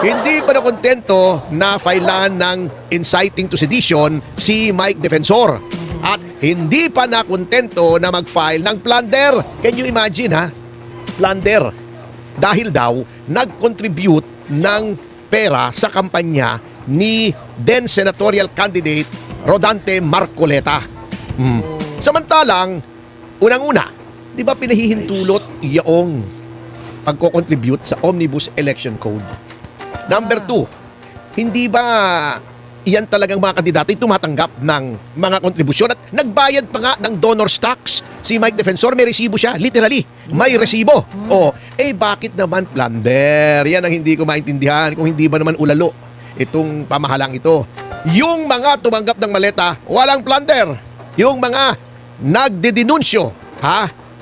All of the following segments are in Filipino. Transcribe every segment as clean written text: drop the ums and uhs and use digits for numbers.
Hindi pa na kontento na filean ng inciting to sedition si Mike Defensor. At hindi pa na kontento na mag-file ng plunder. Can you imagine, ha? Plunder. Dahil daw, nag-contribute ng pera sa kampanya ni then senatorial candidate Rodante Marcoleta. Samantalang, unang-una, di ba pinahihintulot yung pagko-contribute sa Omnibus Election Code? Number 2, hindi ba iyan talagang mga kandidato ay tumatanggap ng mga kontribusyon at nagbayad pa nga ng donor's tax? Si Mike Defensor, may resibo siya. Literally, may resibo. Bakit naman plunder? Yan ang hindi ko maintindihan. Kung hindi ba naman ulalo itong pamahalang ito. Yung mga tumanggap ng maleta, walang plunder. Yung mga nagdedenunsyo,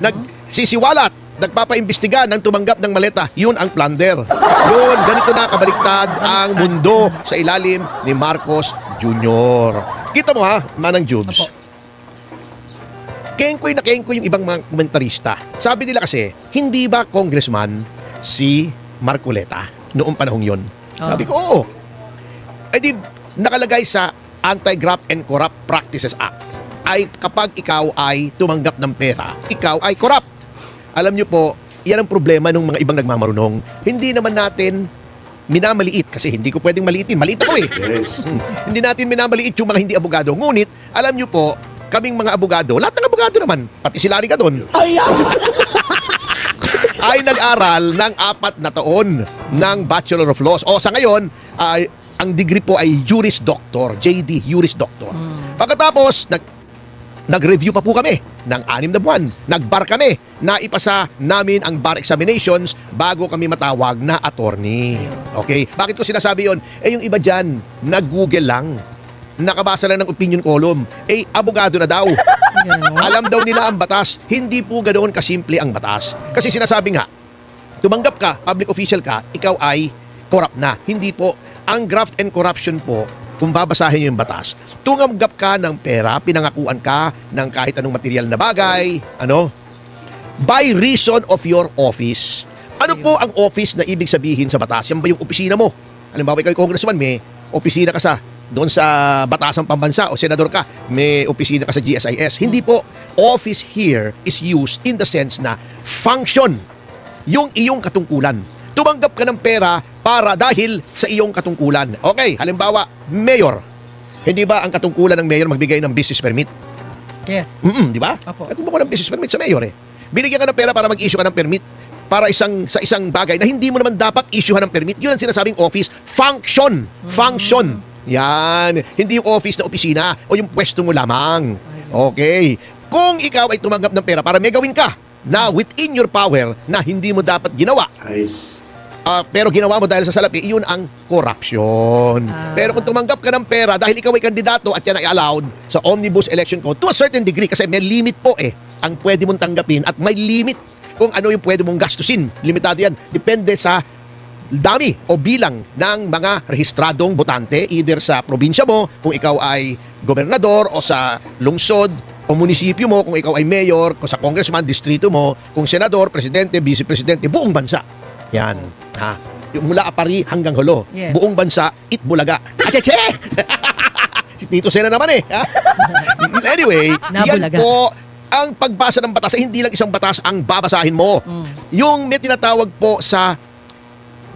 nagsisiwalat, nagpapaimbestiga ng tumanggap ng maleta, yun ang plunder. Yun, ganito na kabaliktad ang mundo sa ilalim ni Marcos Jr. Kita mo Manang Jubes. Kengkoy na kengkoy yung ibang mga komentarista. Sabi nila kasi, hindi ba congressman si Marcoleta noong panahong yun? Sabi ko, oo. Di nakalagay sa Anti-Graft and Corrupt Practices Act ay kapag ikaw ay tumanggap ng pera, ikaw ay corrupt. Alam nyo po, yan ang problema ng mga ibang nagmamarunong. Hindi naman natin minamaliit kasi hindi ko pwedeng maliitin. Maliit ako eh. Yes. Hindi natin minamaliit yung mga hindi abogado. Ngunit, alam nyo po, kaming mga abogado, lahat ng abogado naman, pati si Larry ka doon, ay nag-aral ng 4 na taon ng Bachelor of Laws. O sa ngayon, ang degree po ay Juris Doctor, JD, Juris Doctor. Pagkatapos, nag-review pa po kami ng 6 na buwan. Nag-bar kami. Naipasa namin ang bar examinations bago kami matawag na attorney. Okay? Bakit ko sinasabi yon? Yung iba dyan, nag-google lang. Nakabasa lang ng opinion column. Abogado na daw. Alam daw nila ang batas. Hindi po ganoon kasimple ang batas. Kasi sinasabi nga, tumanggap ka, public official ka, ikaw ay corrupt na. Hindi po. Ang graft and corruption po, kung babasahin nyo yung batas, tumanggap ka ng pera, pinangakuan ka ng kahit anong material na bagay, by reason of your office. Ano po ang office na ibig sabihin sa batas? Yan ba yung opisina mo? Halimbawa, ikaw yung congressman, may opisina ka doon sa Batasang Pambansa o senador ka, may opisina ka sa GSIS. Hindi po. Office here is used in the sense na function yung iyong katungkulan. Tumanggap ka ng pera para dahil sa iyong katungkulan. Okay, halimbawa, mayor. Hindi ba ang katungkulan ng mayor magbigay ng business permit? Yes. Di ba? Opo. Nagbubuo ng business permit sa mayor Binigyan ka ng pera para mag-issue ka ng permit para sa isang bagay na hindi mo naman dapat issuehan ng permit. Yun ang sinasabing office. Function. Function. Yan. Hindi yung office na opisina o yung pwesto mo lamang. Okay. Kung ikaw ay tumanggap ng pera para may gawin ka na within your power na hindi mo dapat ginawa, Nice. pero ginawa mo dahil sa salapi, yun ang corruption. Pero kung tumanggap ka ng pera dahil ikaw ay kandidato at yan ay allowed sa Omnibus Election Code to a certain degree, kasi may limit po ang pwede mong tanggapin at may limit kung ano yung pwede mong gastusin. Limitado yan. Depende sa dami o bilang ng mga rehistradong botante either sa probinsya mo, kung ikaw ay gobernador, o sa lungsod o munisipyo mo, kung ikaw ay mayor, o sa congressman, distrito mo, kung senador, presidente, vice-presidente, buong bansa. Yan. Yung mula Apari hanggang Holo. Yes. Buong bansa, Itbulaga. Acheche! Dito Sena naman Anyway, yan Nabulaga. po ang pagbasa ng batas. Hindi lang isang batas ang babasahin mo. Yung may tinatawag po sa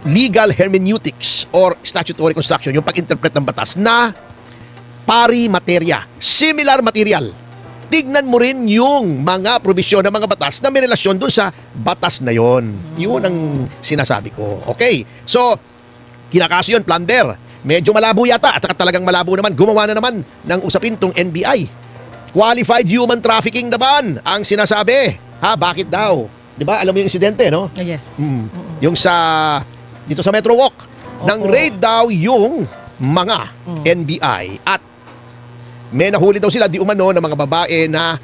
legal hermeneutics or statutory construction, yung pag-interpret ng batas na pari materia, similar material. Tignan mo rin yung mga probisyon ng mga batas na may relasyon dun sa batas na yon. Yun ang sinasabi ko. Okay. So, kinakaso yun, plunder. Medyo malabo yata at saka talagang malabo naman. Gumawa na naman ng usapin tong NBI. Qualified human trafficking naman ang sinasabi. Bakit daw? Di ba? Alam mo yung insidente, no? Yes. Yung dito sa Metro Walk. Nang raid daw yung mga NBI at may nahuli daw sila di umano ng mga babae na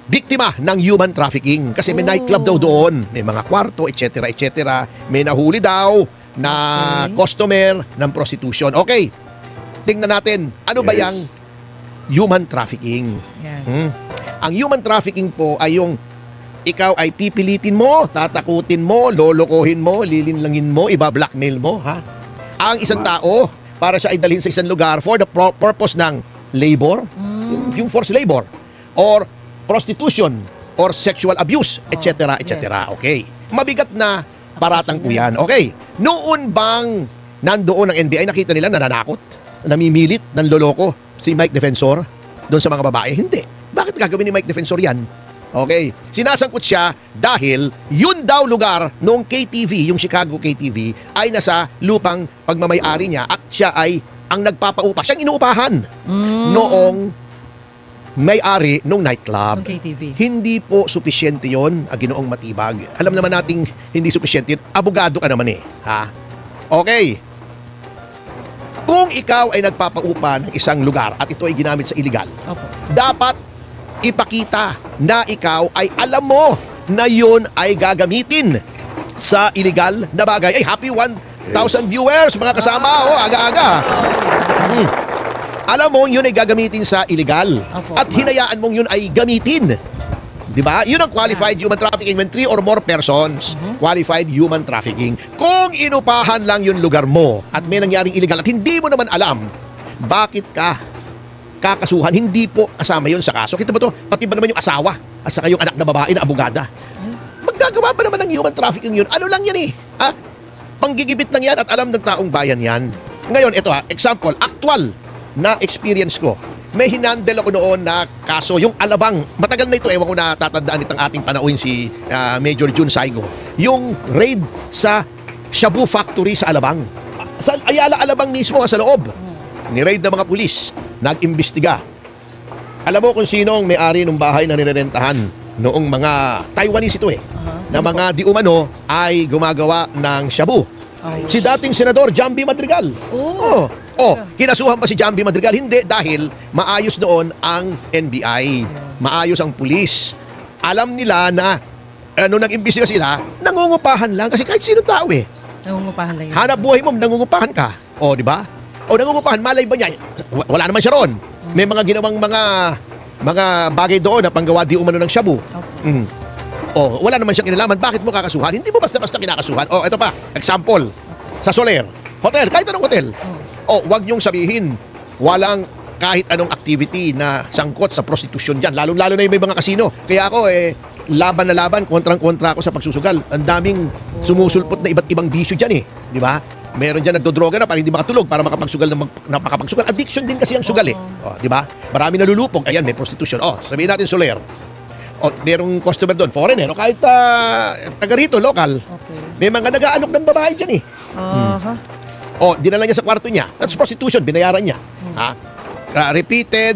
biktima ng human trafficking. Kasi may nightclub daw doon. May mga kwarto, etc. etc. May nahuli daw na customer ng prostitution. Okay. Tingnan natin. Ano ba yung human trafficking? Yan. Ang human trafficking po ay yung ikaw ay pipilitin mo, tatakutin mo, lolokohin mo, lilinlangin mo, iba-blackmail mo, ang isang tao para siya ay dalhin sa isang lugar for the purpose ng labor, yung forced labor, or prostitution, or sexual abuse, etc. etc. Okay. Mabigat na paratang po yan. Okay. Noon bang nandoon ang NBI, nakita nila nananakot, namimilit, nanloloko si Mike Defensor doon sa mga babae? Hindi. Bakit gagawin ni Mike Defensor yan? Okay. Sinasangkot siya dahil yun daw lugar noong KTV, yung Chicago KTV, ay nasa lupang pagmamay-ari niya at siya ay ang nagpapaupa. Siyang inuupahan noong may-ari nung nightclub. Ng KTV. Hindi po supisyente yon, Ginoong Matibag. Alam naman nating hindi supisyente yun. Abogado ka naman eh. Ha? Okay. Kung ikaw ay nagpapaupa ng isang lugar at ito ay ginamit sa illegal, Opo. dapat ipakita na ikaw ay alam mo na yun ay gagamitin sa illegal na bagay. Ay, happy 1,000 viewers, mga kasama. Oh, aga-aga. Alam mo, yun ay gagamitin sa illegal. Opo. At hinayaan mong yun ay gamitin. Di ba? Yun ang qualified human trafficking when 3 or more persons. Qualified human trafficking. Kung inupahan lang yung lugar mo at may nangyaring illegal at hindi mo naman alam, bakit ka kakasuhan? Hindi po kasama yun sa kaso. Kita ba to? Pati ba naman yung asawa at saka yung anak na babae na abogada? Maggagawa pa naman ng human trafficking yun. Ano lang yan eh? Ha? Panggigibit lang yan at alam ng taong bayan yan. Ngayon, ito example, actual na experience ko. May hinandle ako noon na kaso, yung Alabang, matagal na ito, ewan ko na tatandaan itong ating panauhin si Major Jun Saigo. Yung raid sa Shabu Factory sa Alabang. Sa Ayala, Alabang mismo, sa loob. Ni-raid ng mga pulis. Nag-imbestiga. Alam mo kung sino ang may-ari ng bahay na nirerentahan noong mga Taiwanese ito na mga di umano ay gumagawa ng shabu. Si dating Senador Jambi Madrigal. Kinasuhan pa si Jambi Madrigal? Hindi, dahil maayos noon ang NBI. Maayos ang pulis. Alam nila na nung nag-imbestiga sila, nangungupahan lang. Kasi kahit sino tao Nangungupahan lang yun. hanap buhay mo, nangungupahan ka. O, di ba? O, nangungupahan, malay ba niya? Wala naman siya ron. May mga ginawang mga bagay doon na panggawa di umano ng shabu. O, wala naman siyang kinalaman. Bakit mo kakasuhan? Hindi mo basta-basta kinakasuhan. O, ito pa, example. Sa Soler, hotel, kahit anong hotel. O, wag niyong sabihin, walang kahit anong activity na sangkot sa prostitution dyan. Lalo-lalo na yung may mga kasino. Kaya ako, laban na laban, kontrang-kontra ako sa pagsusugal. Ang daming sumusulpot na iba't ibang bisyo dyan eh. Di ba? Meron dyan nagdodroga na para hindi makatulog, para makapagsugal na makapagsugal. Addiction din kasi ang sugal eh. O, di ba? Marami nalulupog. Ayan, may prostitution. O, sabihin natin Soler. O, merong customer doon, foreigner. O, kahit taga rito, local. Okay. May mga nag-aalok ng babae dyan eh. O, dinala niya sa kwarto niya. That's prostitution, binayaran niya. Repeated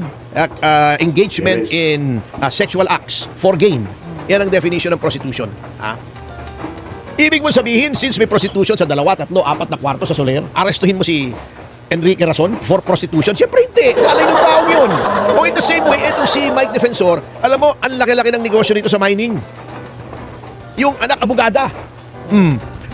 engagement in sexual acts for gain. Yan ang definition ng prostitution. Ibig mo sabihin, since may prostitution sa 2, 3, 4 na kwarto sa Soler, arestuhin mo si Enrique Rason for prostitution? Siyempre hindi. Kalay ng taong yun. O in the same way, ito si Mike Defensor, alam mo, ang laki-laki ng negosyo dito sa mining. Yung anak abogada.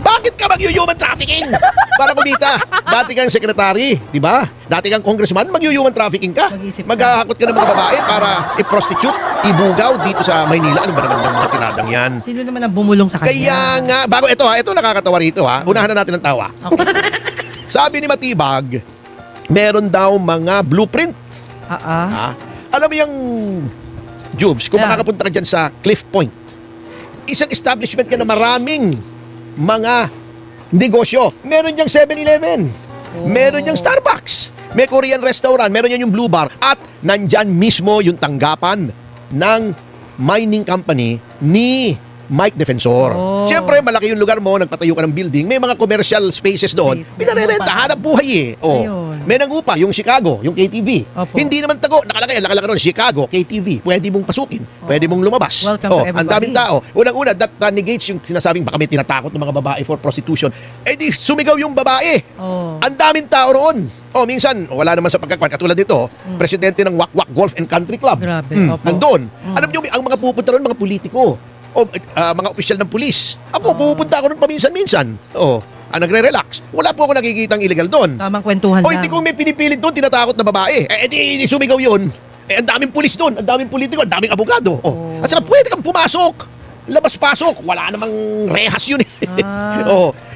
Bakit ka mag-human trafficking? Para kumita. Dati kang sekretary, di ba? Dati kang congressman, mag-human trafficking ka. Mag-isip ka. Maghahakot ka ng mga babae para i-prostitute, ibugaw dito sa Maynila. Ano ba naman ng mga tiradang yan? Sino naman ang bumulong sa kanya? Kaya nga, bago ito nakakatawa rito Unahan na natin ang tawa. Okay. Sabi ni Matibag, meron daw mga blueprint. Alam mo yung Jubes, kung makakapunta ka dyan sa Cliff Point, isang establishment ka na maraming mga negosyo. Meron diyang 7-Eleven. Meron diyang Starbucks. May Korean restaurant. Meron diyang yung Blue Bar. At nandyan mismo yung tanggapan ng mining company ni Mike Defensor. Siyempre, malaki yung lugar mo, nagpatayo ka ng building, may mga commercial spaces doon. Pinarerenta, hanap buhay Ayun. May nangupa, yung Chicago, yung KTV. Opo. Hindi naman tago, nakalagay ron, Chicago, KTV. Pwede mong pasukin, pwede mong lumabas. Welcome to everybody. Ang daming tao. Unang-una, that negates yung sinasabing baka may tinatakot ng mga babae for prostitution. Di sumigaw yung babae. Ang daming tao roon. Minsan, wala naman sa pagkakwan. Katulad dito, presidente ng Wakwak Golf and Country Club. Grabe. Nandun. Alam niyo, ang mga pupunta roon, mga politiko. Mga opisyal ng pulis. Ako, pupunta ako nun paminsan-minsan. Nagre-relax. Wala po ako nakikitang illegal doon. Tamang kwentuhan lang. Hindi ko may pinipilit doon, tinatakot na babae. Di sumigaw yun. Ang daming pulis doon, ang daming politiko, ang daming abogado. At saka pwede kang pumasok. Labas-pasok. Wala namang rehas yun eh.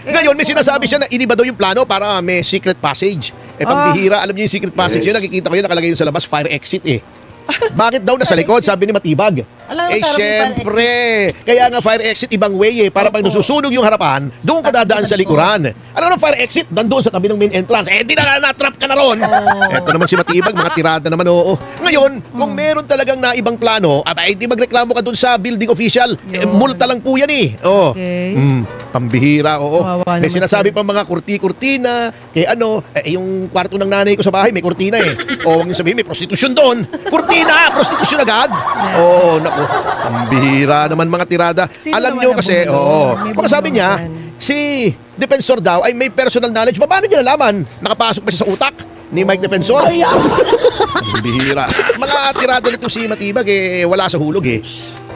Ngayon, may sinasabi siya na iniba daw yung plano para may secret passage. Pambihira, alam niyo yung secret passage yun, nakikita ko yun, nakalagay yun sa labas, fire exit Bakit daw nasa likod? Sabi ni Matibag. Alam mo, sarap yung Syempre. Kaya nga fire exit, ibang way para pag nasusunog yung harapan, doon ka dadaan sa likuran. Alam mo, fire exit, nandoon sa tabi ng main entrance. Di na na-trap ka na ron. Eto naman si Matibag, mga tirada naman, oo. Ngayon, kung meron talagang na ibang plano, di magreklamo ka doon sa building official. Multa lang po yan Okay. Pambihira, oo. Kawawa May naman, sinasabi sir. pa mga kurti-kurtina, yung kwarto ng nanay ko sa bahay, may kurtina O, huwag niyo sabihin, may prostitusyon doon. Kurtina, prostitusyon agad. Oo, naku. Pambihira naman mga tirada. Sino Alam naman niyo ang kasi, bumulong? May baka sabi niya, bumulong si Defensor daw ay may personal knowledge. Paano niya nalaman? Nakapasok pa siya sa utak ni Mike Defensor? Pambihira. Mga tirada nito si Matibag, wala sa hulog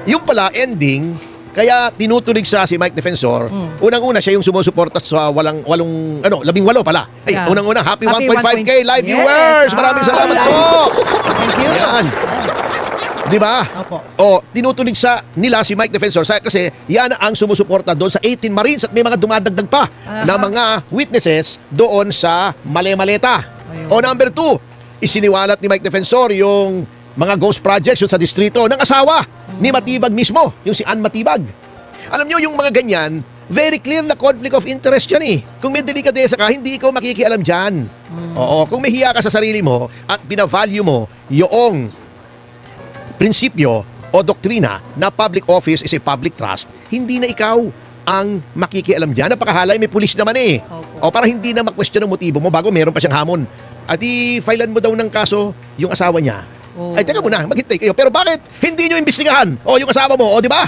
Yung pala, ending, kaya tinutulig sa si Mike Defensor. Unang-una siya yung sumusuporta sa 18 pala. Ay, Yeah. unang-una, happy Happy 1.5K live Yes. viewers. Maraming salamat po. Thank you. Yan. Di ba? Opo. Tinutulig sa nila si Mike Defensor kasi yan ang sumusuporta doon sa 18 Marines at may mga dumadagdag pa na mga witnesses doon sa Malemaleta. Ayun. O number 2, isiniwalat ni Mike Defensor yung mga ghost projects yun sa distrito ng asawa ni Matibag mismo, yung si Ann Matibag. Alam nyo, yung mga ganyan, very clear na conflict of interest yan Kung may delikadesa ka, hindi ikaw makikialam dyan. Oo, kung may hiya ka sa sarili mo at binavalue mo yung prinsipyo o doktrina na public office is a public trust, hindi na ikaw ang makikialam dyan. Napakahalay, may pulis naman Opo. O para hindi na mag-question ang motibo mo bago meron pa siyang hamon. At i-filean mo daw ng kaso yung asawa niya. Oh. Ay, teka muna, maghintay kayo. Pero bakit hindi nyo imbestigahan? O, yung asawa mo, di ba?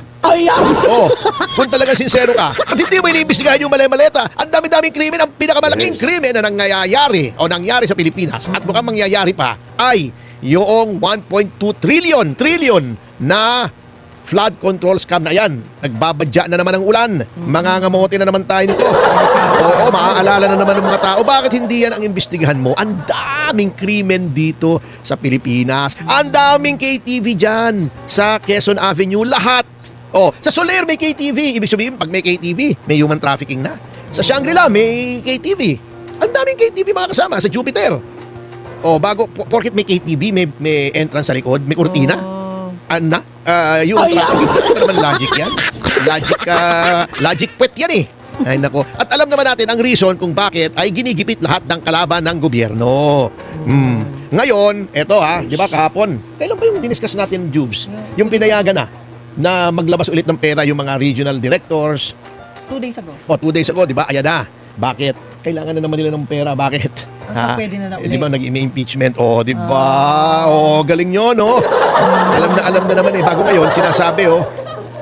Kung talagang sincero ka. At hindi mo iniimbestigahan yung mali-maleta. Ang dami-daming krimen, ang pinakamalaking krimen na nangyayari sa Pilipinas at mukhang mangyayari pa ay yung 1.2 trillion na flood control scam na yan. Nagbabadya na naman ang ulan. Mangangamote na naman tayo nito. Oo, maaalala na naman ng mga tao. Bakit hindi yan ang imbestigahan mo? Ang daming krimen dito sa Pilipinas. Ang daming KTV dyan sa Quezon Avenue. Lahat. Sa Soler may KTV. Ibig sabihin, pag may KTV, may human trafficking na. Sa Shangri-La may KTV. Ang daming KTV mga kasama sa Jupiter. Porkit may KTV, may entrance sa likod, may kurtina. Yung traffic, ano naman logic yan? Logic puwet yan Ay nako. At alam naman natin ang reason kung bakit ay ginigipit lahat ng kalaban ng gobyerno. Ngayon, eto di ba kahapon, kailan pa yung diniscuss natin, Jubes? Yung pinayagan na maglabas ulit ng pera yung mga regional directors. 2 days ago. 2 days ago, di ba? Ayan na. Bakit? Kailangan na naman nila ng pera. Bakit? Pwede na ulit. Di ba nag-may impeachment? Di ba? Galing nyo, no? Alam na naman Bago ngayon, sinasabi,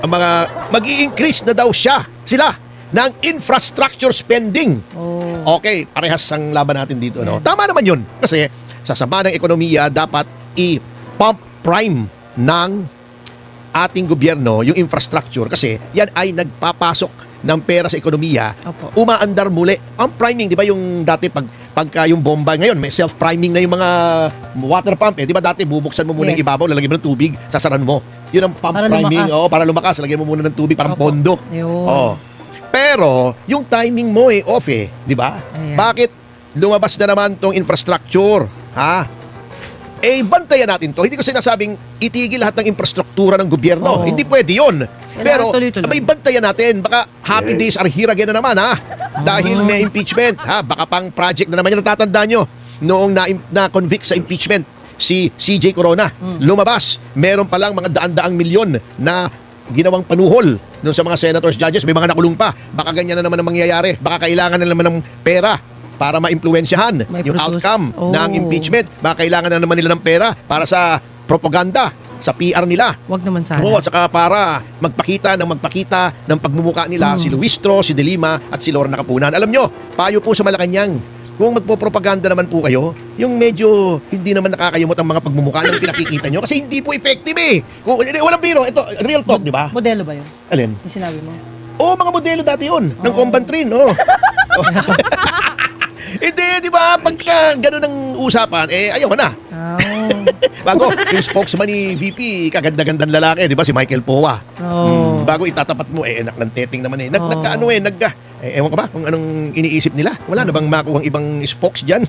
ang mga mag-i-increase na daw sila ng infrastructure spending. Okay, parehas ang laban natin dito, no? Tama naman yun. Kasi sa sama ng ekonomiya, dapat i-pump prime ng ating gobyerno yung infrastructure kasi yan ay nagpapasok ng pera sa ekonomiya. Opo. Umaandar muli. Ang priming, di ba yung dati pagka yung bomba ngayon, may self-priming na yung mga water pump Di ba dati bubuksan mo muna yung ibabaw, lalagyan mo ng tubig, sasaran mo. Yun ang pump Para priming. lumakas. Para lumakas, lagyan mo muna ng tubig, parang Opo. pondo. Yun. Pero, yung timing mo off di ba? Ayan. Bakit lumabas na naman tong infrastructure? Bantayan natin to. Hindi ko sinasabing itigil lahat ng infrastruktura ng gobyerno. Oo. Hindi pwede yun. Pero, tuloy-tuloy. may bantayan natin. Baka happy days are here again na naman, Dahil may impeachment, Baka pang project na naman yung natatandaan nyo. Noong na-convict sa impeachment, si CJ Corona, lumabas. Meron palang mga daan-daang milyon na ginawang panuhol doon sa mga senators, judges. May mga nakulong pa. Baka ganyan na naman ang mangyayari. Baka kailangan na naman ng pera para ma-impluensyahan May yung produce. outcome ng impeachment. Baka kailangan na naman nila ng pera para sa propaganda, sa PR nila. Wag naman sana. At saka para magpakita ng pagmumuka nila si Luistro, si De Lima at si Lorna Capunan. Alam nyo, payo po sa Malacanang, kung magpo-propaganda naman po kayo, yung medyo hindi naman nakakayumot ang mga pagmumuka ng pinakikita nyo kasi hindi po effective Kung, walang biro, ito, real talk, di ba? Modelo ba yun? Alin? Yung sinabi mo? Mga modelo dati yun, ng Combantrin, Hindi, di ba? Pagka ganun ang usapan, ayaw na. Bago, yung spokesman ni VP, kaganda-gandang lalaki, di ba? Si Michael Poa. Bago itatapat mo, anak ng teteng naman Ewan ko ba kung anong iniisip nila? Wala na bang makuhang ibang spokes dyan?